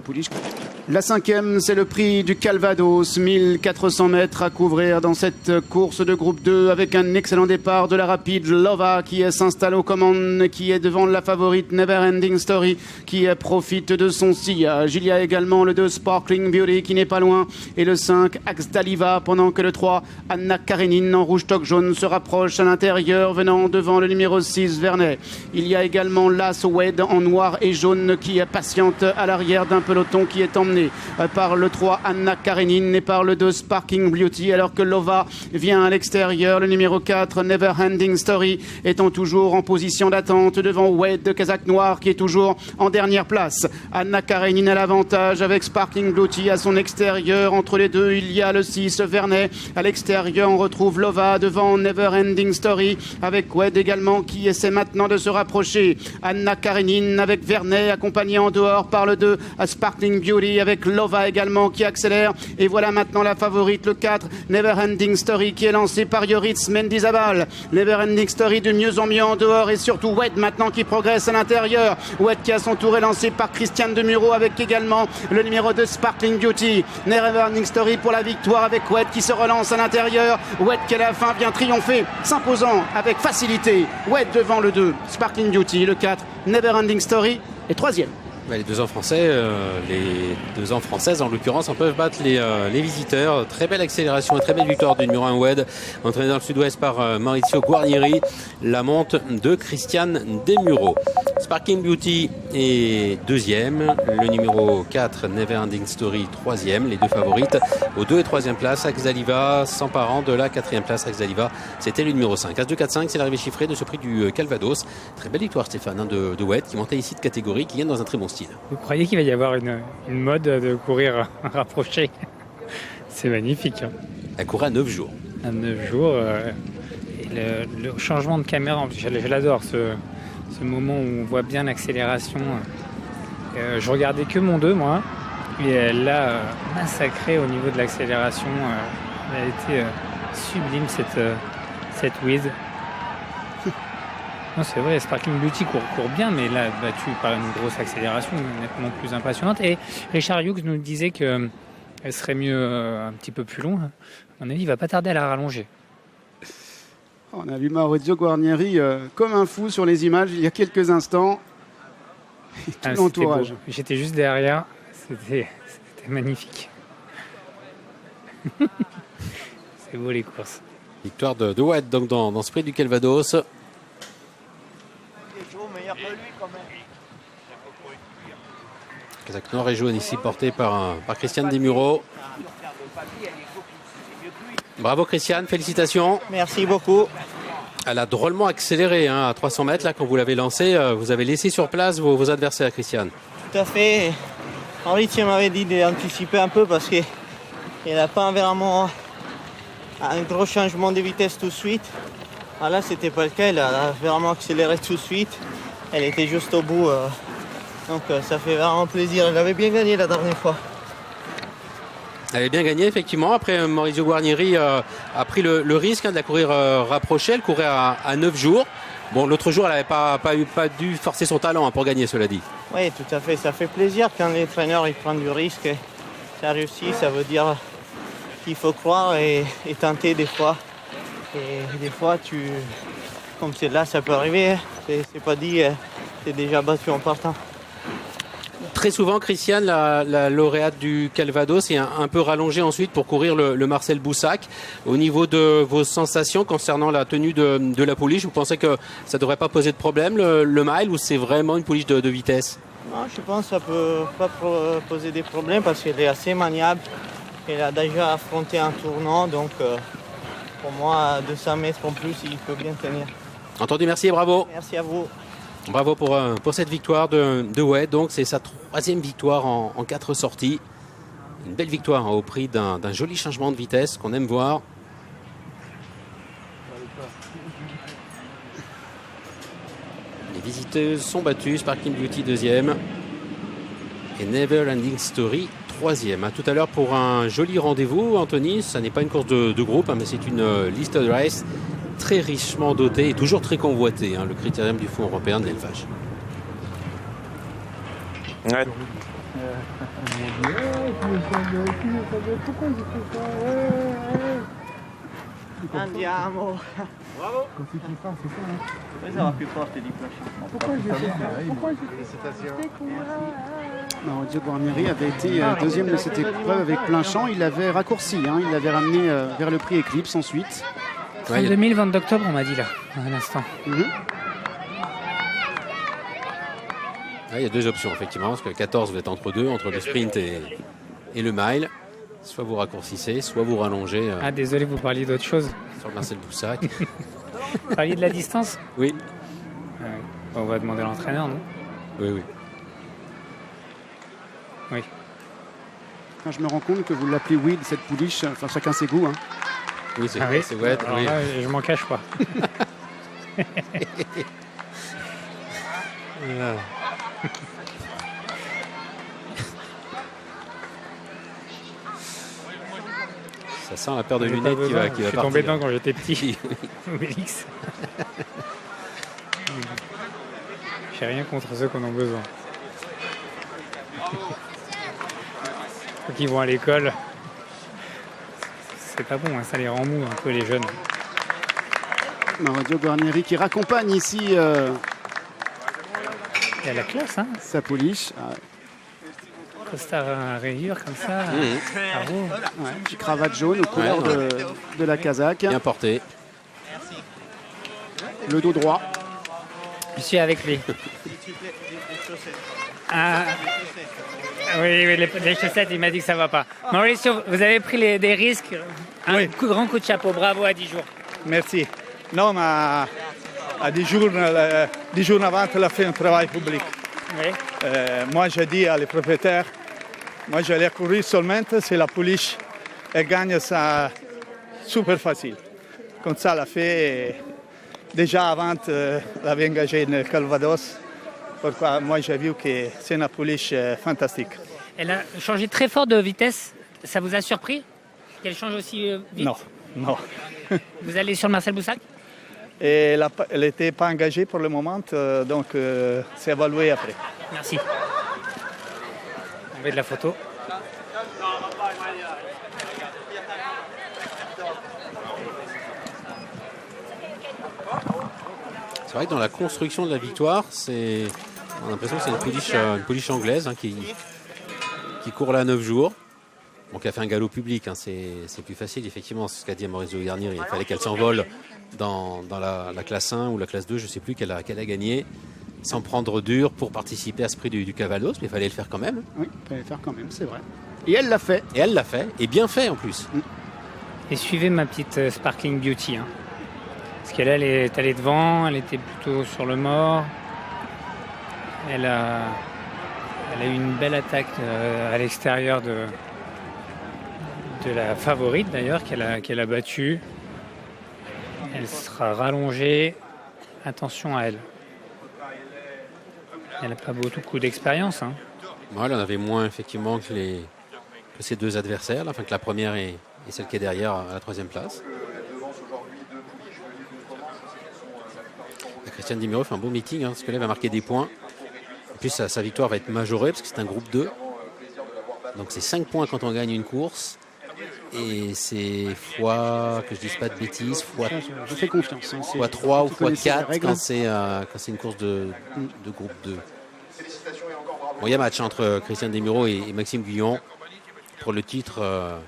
pouliche. La 5e, c'est le prix du Calvados, 1400 mètres à couvrir dans cette course de groupe 2 avec un excellent départ de la rapide Lova qui s'installe aux commandes, qui est devant la favorite Never Ending Story qui profite de son sillage. Il y a également le 2 Sparkling Beauty qui n'est pas loin et le 5 Axdaliva pendant que le 3 Anna Karenine en rouge toque jaune se rapproche à l'intérieur venant devant le numéro 6 Vernet. Il y a également l'As Wed en noir et jaune qui patiente à l'arrière d'un peloton qui est emmené par le 3 Anna Karenine et par le 2 Sparking Beauty alors que Lova vient à l'extérieur. Le numéro 4 Never Ending Story étant toujours en position d'attente devant Wade de Kazakh Noir qui est toujours en dernière place. Anna Karenine a l'avantage avec Sparking Beauty à son extérieur. Entre les deux il y a le 6 Vernet. À l'extérieur on retrouve Lova devant Never Ending Story avec Wade également qui essaie maintenant de se rapprocher. Anna Karenine avec Vernet accompagné en dehors par le 2 à Sparkling Beauty avec Lova également qui accélère. Et voilà maintenant la favorite, le 4 Never Ending Story qui est lancé par Yoritz Mendizabal. Never Ending Story de mieux en mieux en dehors et surtout Wade maintenant qui progresse à l'intérieur. Wade qui à son tour est lancé par Christiane Demuro avec également le numéro 2 Sparkling Beauty. Never Ending Story pour la victoire avec Wade qui se relance à l'intérieur. Wade qui à la fin vient triompher, s'imposant avec facilité. Wade devant le 2 Sparkling Beauty, le 4 Never Ending Story est 3e. Les 2 ans français, les 2 ans françaises en l'occurrence, en peuvent battre les visiteurs. Très belle accélération et très belle victoire du numéro 1 Wed, entraîné dans le sud-ouest par Maurizio Guarnieri. La monte de Christiane Demuro. Sparking Beauty est 2e, le numéro 4 Never Ending Story 3e, les 2 favorites aux 2 et 3e place. Axdaliva s'emparant de la 4e place. Axdaliva, c'était le numéro 5. As 2, 4, 5, c'est l'arrivée chiffrée de ce prix du Calvados. Très belle victoire Stéphane de Wed qui montait ici de catégorie, qui vient dans un très bon style. Vous croyez qu'il va y avoir une mode de courir rapproché? C'est magnifique. Hein. Elle courait à 9 jours. À 9 jours. Et le changement de caméra, je l'adore, ce moment où on voit bien l'accélération. Je regardais que mon 2, moi. Et elle l'a massacré au niveau de l'accélération. Elle a été sublime, cette Wiz. Non, c'est vrai, Sparkling Beauty court bien, mais là, battu par une grosse accélération, nettement plus impressionnante. Et Richard Hughes nous disait qu'elle serait mieux un petit peu plus long. À mon avis, il va pas tarder à la rallonger. On a vu Maurizio Guarnieri comme un fou sur les images il y a quelques instants. Et tout l'entourage. J'étais juste derrière, c'était magnifique. C'est beau les courses. Victoire de Wade donc dans ce prix du Calvados. Kazakh Noir et jaune ici porté par Christiane Demuro. Bravo Christiane, félicitations. Merci beaucoup. Elle a drôlement accéléré à 300 mètres là, quand vous l'avez lancé. Vous avez laissé sur place vos adversaires, Christiane. Tout à fait. Henri m'avait dit d'anticiper un peu parce qu'il n'a pas vraiment un gros changement de vitesse tout de suite. Là, c'était pas le cas. Elle a vraiment accéléré tout de suite. Elle était juste au bout. Donc ça fait vraiment plaisir. Elle avait bien gagné la dernière fois. Elle avait bien gagné, effectivement. Après, Maurizio Guarnieri a pris le risque de la courir rapprochée. Elle courait à 9 jours. Bon, l'autre jour, elle n'avait pas dû forcer son talent pour gagner, cela dit. Oui, tout à fait. Ça fait plaisir quand les traîneurs ils prennent du risque. Ça réussit, ça veut dire qu'il faut croire et tenter des fois. Et des fois, comme c'est là, ça peut arriver. C'est pas dit, c'est déjà battu en partant. Très souvent, Christiane, la lauréate du Calvados, est un peu rallongée ensuite pour courir le Marcel Boussac. Au niveau de vos sensations concernant la tenue de la pouliche, vous pensez que ça ne devrait pas poser de problème, le mile, ou c'est vraiment une pouliche de vitesse? Non, je pense que ça ne peut pas poser des problèmes parce qu'elle est assez maniable. Elle a déjà affronté un tournant, donc pour moi, 200 mètres en plus, il peut bien tenir. Entendu, merci et bravo. Merci à vous. Bravo pour cette victoire de Wade. Donc c'est sa 3e victoire en 4 sorties. Une belle victoire au prix d'un joli changement de vitesse qu'on aime voir. Les visiteuses sont battues. Sparkling Beauty 2e et Never Ending Story 3e. À tout à l'heure pour un joli rendez-vous, Anthony. Ça n'est pas une course de groupe, mais c'est une liste de race très richement doté et toujours très convoité, le critérium du Fonds européen de l'élevage. Ouais. Andiamo. Bravo. Questa va più forte di Maurizio Guarnieri avait été deuxième de cette épreuve avec plein champ. Il avait raccourci, hein, il l'avait ramené vers le prix Eclipse ensuite. 32 000 ventes d'octobre, on m'a dit là, à l'instant. Il y a deux options, effectivement, parce que 14, vous êtes entre deux, entre le sprint et le mile. Soit vous raccourcissez, soit vous rallongez. Ah, désolé, vous parliez d'autre chose. Sur Marcel Boussac. Vous parliez de la distance? Oui. On va demander à l'entraîneur, non? Oui. Oui. Quand je me rends compte que vous l'appelez weed, cette pouliche, enfin chacun ses goûts. Hein. Oui, c'est wet. Alors Oui. là, je m'en cache pas. Voilà. Ça sent la paire de lunettes qui va partir. Je suis tombé dedans quand j'étais petit. Obélix. J'ai rien contre ceux qui en ont besoin. Ceux qui vont à l'école, c'est pas bon, hein, ça les rend mous un peu les jeunes. Maurizio Guarnieri qui raccompagne ici Il y a la classe, hein. sa pouliche. Costard à rayures comme ça. Bravo. Ouais, cravate jaune aux couleurs de la casaque. Bien porté. Le dos droit. Je suis avec lui. Ah, oui, les chaussettes, il m'a dit que ça va pas. Mauricio, vous avez pris des risques. Grand coup de chapeau, bravo à 10 jours. Merci. Non, mais à 10 jours avant, elle a fait un travail public. Oui. Moi, j'ai dit à les propriétaires, moi, j'allais courir seulement si la pouliche elle gagne ça super facile. Comme ça, elle a fait. Déjà avant, elle avait engagé une Calvados. Pourquoi moi, j'ai vu que c'est une pouliche fantastique. Elle a changé très fort de vitesse. Ça vous a surpris qu'elle change aussi vite? Non. Vous allez sur le Marcel Boussac? Et elle n'était pas engagée pour le moment, donc c'est évalué après. Merci. On met de la photo. C'est vrai que dans la construction de la victoire, on a l'impression que c'est une pouliche anglaise hein, qui court là 9 jours. Donc elle a fait un galop public, hein, c'est plus facile effectivement, c'est ce qu'a dit Maurizio Guarnieri. Il fallait qu'elle s'envole dans la classe 1 ou la classe 2, je ne sais plus, qu'elle a gagné, sans prendre dur pour participer à ce prix du Calvados, mais il fallait le faire quand même. Oui, il fallait le faire quand même, c'est vrai. Et elle l'a fait. Et elle l'a fait, et bien fait en plus. Et suivez ma petite Sparkling Beauty. Hein. Parce qu'elle elle est allée devant, elle était plutôt sur le mort. Elle a eu une belle attaque à l'extérieur de la favorite d'ailleurs qu'elle a battue. Elle sera rallongée. Attention à elle. Elle n'a pas beaucoup d'expérience. Hein. Bon, elle en avait moins effectivement que ses deux adversaires, enfin que la première et celle qui est derrière à la 3e place. Christiane Di Miro fait un beau meeting, hein, parce que là, elle va marquer des points. En plus, sa victoire va être majorée, parce que c'est un groupe 2. Donc, c'est 5 points quand on gagne une course. Et c'est fois, que je ne dise pas de bêtises, fois, je fais confiance, hein, fois 3 ou fois 4 quand c'est une course de groupe 2. Bon, il y a match entre Christiane Di Miro et Maxime Guyon pour le titre